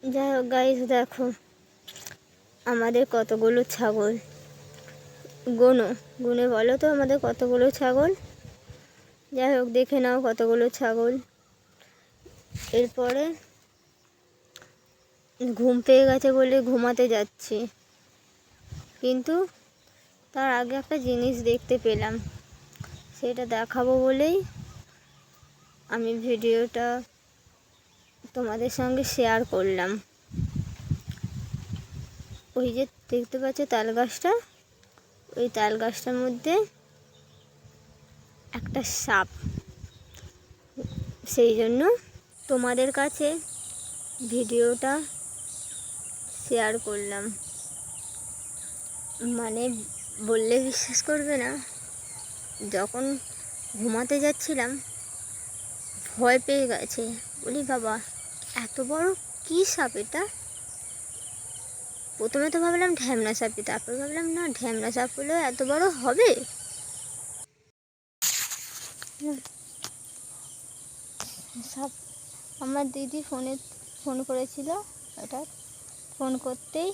যাই হোক গাইস, দেখো আমাদের কতগুলো ছাগল। গুনে বলো তো আমাদের কতগুলো ছাগল। যাই হোক, দেখে নাও কতগুলো ছাগল। এরপরে ঘুম পেয়ে গেছে বলে ঘুমাতে যাচ্ছি, কিন্তু তার আগে একটা জিনিস দেখতে পেলাম, সেটা দেখাবো বলেই আমি ভিডিওটা তোমাদের সঙ্গে শেয়ার করলাম। ওই যে দেখতে পাচ্ছ তাল গাছটা, ওই তাল গাছটার মধ্যে একটা সাপ। সেই জন্য তোমাদের কাছে ভিডিওটা শেয়ার করলাম। মানে বললে বিশ্বাস করবে না, যখন ঘুমাতে যাচ্ছিলাম ভয় পেয়ে গেছে। বলি বাবা, এত বড় কী সাপ এটা। প্রথমে তো ভাবলাম ঢ্যামনা সাপই, তারপর ভাবলাম না, ঢ্যামনা সাপ হলেও এত বড় হবে। সাপ। আমার দিদি ফোন করেছিল, হঠাৎ ফোন করতেই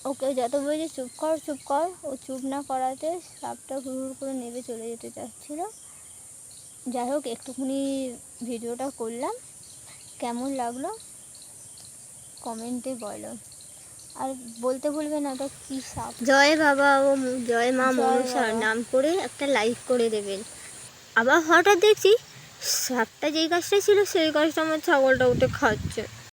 ওকে যত বলেছে চুপ কর, ও চুপ না করাতে সাপটা হুড় করে নেমে চলে যেতে চাচ্ছিল। যাই হোক, একটুখানি ভিডিওটা করলাম, কেমন লাগলো কমেন্টে বলো। আর বলতে ভুলবে না ওটা কী সাপ। জয় বাবা ও জয় মা মনসার নাম করে একটা লাইক করে দেবেন। আবার হঠাৎ দেখছি সাপটা যেই গাছটা ছিল সেই গাছটা আমার ছাগলটা উঠে খাচ্ছে।